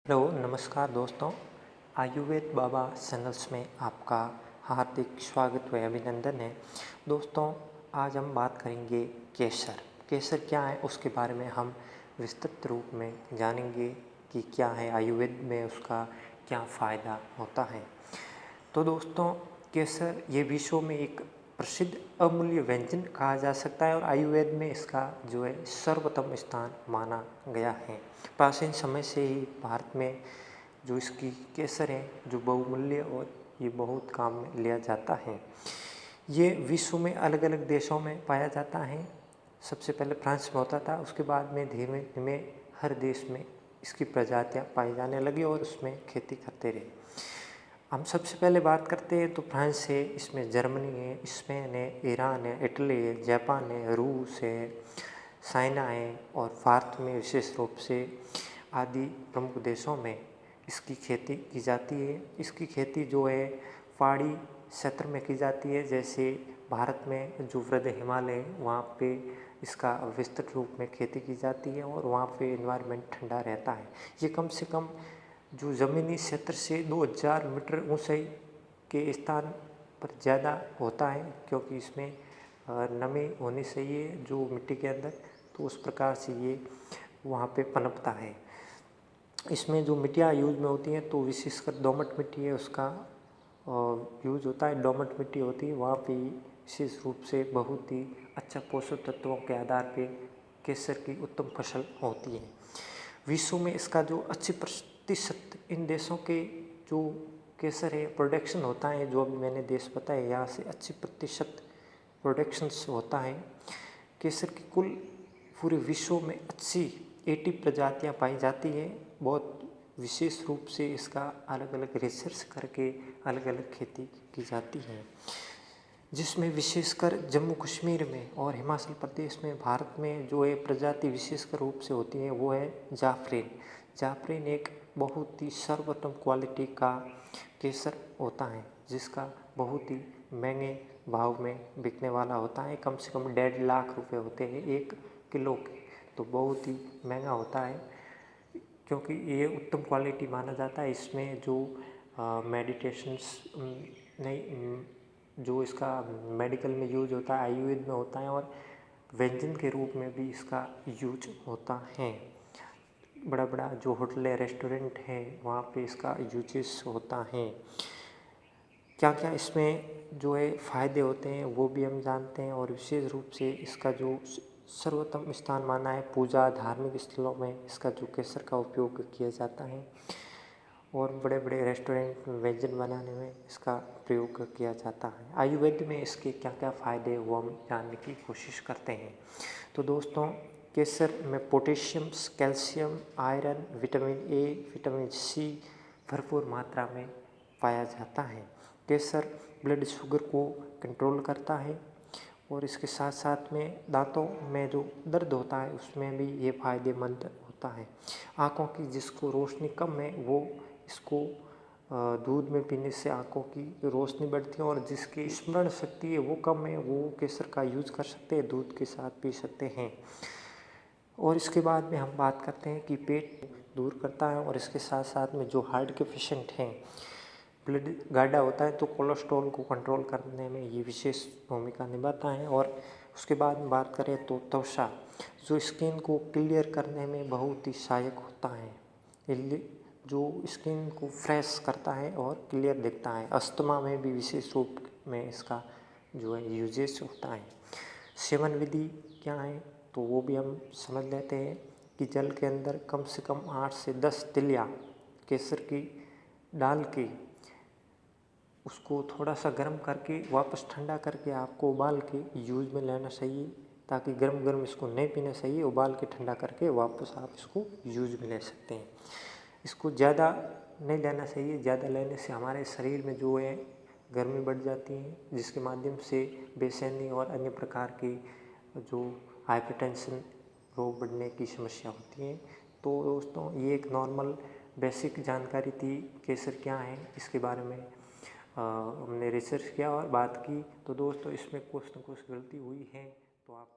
Hello नमस्कार दोस्तों। आयुर्वेद बाबा channels में आपका हार्दिक स्वागत व अभिनंदन है। दोस्तों, आज हम बात करेंगे केसर। केसर क्या है उसके बारे में हम विस्तृत रूप में जानेंगे कि क्या है आयुर्वेद में उसका क्या फ़ायदा होता है। तो दोस्तों, केसर ये विश्व में एक प्रसिद्ध अमूल्य व्यंजन कहा जा सकता है और आयुर्वेद में इसका जो है सर्वोत्तम स्थान माना गया है। प्राचीन समय से ही भारत में जो इसकी केसर है जो बहुमूल्य और ये बहुत काम में लिया जाता है। ये विश्व में अलग अलग देशों में पाया जाता है। सबसे पहले फ्रांस में होता था, उसके बाद में धीमे धीमे हर देश में इसकी प्रजातियाँ पाई जाने लगी और उसमें खेती करते रहे। हम सबसे पहले बात करते हैं तो फ्रांस है, इसमें जर्मनी है, स्पेन है, ईरान है, इटली है, जापान है, रूस है, चाइना है और भारत में विशेष रूप से आदि प्रमुख देशों में इसकी खेती की जाती है। इसकी खेती जो है पहाड़ी क्षेत्र में की जाती है, जैसे भारत में जो वृद्ध हिमालय वहाँ पे इसका विस्तृत रूप में खेती की जाती है और वहाँ पे एनवायरनमेंट ठंडा रहता है। ये कम से कम जो ज़मीनी क्षेत्र से 2000 मीटर ऊंचाई के स्थान पर ज़्यादा होता है, क्योंकि इसमें नमी होनी चाहिए जो मिट्टी के अंदर, तो उस प्रकार से ये वहाँ पे पनपता है। इसमें जो मिट्टियाँ यूज में होती हैं तो विशेषकर दोमट मिट्टी है उसका यूज होता है। दोमट मिट्टी होती है वहाँ पे विशेष रूप से बहुत ही अच्छा पोषक तत्वों के आधार पे केसर की उत्तम फसल होती है। विश्व में इसका जो 80% इन देशों के जो केसर है प्रोडक्शन होता है, जो अभी मैंने देश बताया यहाँ से 80% प्रोडक्शंस होता है। केसर की कुल पूरे विश्व में 80 प्रजातियाँ पाई जाती है। बहुत विशेष रूप से इसका अलग अलग रिसर्च करके अलग अलग खेती की जाती है, जिसमें विशेषकर जम्मू कश्मीर में और हिमाचल प्रदेश में भारत में जो है प्रजाति विशेषकर रूप से होती है वो है जाफरीन। जाफरीन एक बहुत ही सर्वोत्तम क्वालिटी का केसर होता है, जिसका बहुत ही महंगे भाव में बिकने वाला होता है। कम से कम 1.5 लाख रुपए होते हैं 1 किलो के, तो बहुत ही महंगा होता है क्योंकि ये उत्तम क्वालिटी माना जाता है। इसमें जो मेडिटेशंस नहीं जो इसका मेडिकल में यूज होता है आयुर्वेद में होता है और व्यंजन के रूप में भी इसका यूज होता है। बड़ा बड़ा जो होटल है रेस्टोरेंट है वहाँ पे इसका यूजेस होता है। क्या क्या इसमें जो है फ़ायदे होते हैं वो भी हम जानते हैं और विशेष रूप से इसका जो सर्वोत्तम स्थान माना है पूजा धार्मिक स्थलों में इसका जो केसर का उपयोग किया जाता है और बड़े बड़े रेस्टोरेंट में व्यंजन बनाने में इसका प्रयोग किया जाता है। आयुर्वेद में इसके क्या क्या फ़ायदे वो हम जानने की कोशिश करते हैं। तो दोस्तों, केसर में potassium, calcium, iron, vitamin A, vitamin C भरपूर मात्रा में पाया जाता है। केसर ब्लड शुगर को कंट्रोल करता है और इसके साथ साथ में दांतों में जो दर्द होता है उसमें भी ये फ़ायदेमंद होता है। आँखों की जिसको रोशनी कम है वो इसको दूध में पीने से आँखों की रोशनी बढ़ती है और जिसकी स्मरण शक्ति है वो कम है वो केसर का यूज़ कर सकते हैं, दूध के साथ पी सकते हैं। और इसके बाद में हम बात करते हैं कि पेट दूर करता है और इसके साथ साथ में जो हार्ट के पेशेंट हैं, ब्लड गाढ़ा होता है तो कोलेस्ट्रॉल को कंट्रोल करने में ये विशेष भूमिका निभाता है। और उसके बाद में बात करें तो त्वचा जो स्किन को क्लियर करने में बहुत ही सहायक होता है, जो स्किन को फ्रेश करता है और क्लियर दिखता है। अस्थमा में भी विशेष रूप में इसका जो है यूजेस होता है। सेवन विधि क्या है तो वो भी हम समझ लेते हैं कि जल के अंदर कम से कम 8 से 10 तिलिया केसर की डाल के उसको थोड़ा सा गर्म करके वापस ठंडा करके आपको उबाल के यूज में लेना चाहिए, ताकि गर्म गर्म इसको नहीं पीना चाहिए। उबाल के ठंडा करके वापस आप इसको यूज में ले सकते हैं। इसको ज़्यादा नहीं लेना चाहिए, ज़्यादा लेने से हमारे शरीर में जो है गर्मी बढ़ जाती है, जिसके माध्यम से बेचैनी और अन्य प्रकार की जो हाइपरटेंशन रोग बढ़ने की समस्या होती है। तो दोस्तों, ये एक नॉर्मल बेसिक जानकारी थी केसर क्या है इसके बारे में हमने रिसर्च किया और बात की। तो दोस्तों, इसमें कुछ न कुछ गलती हुई है तो आप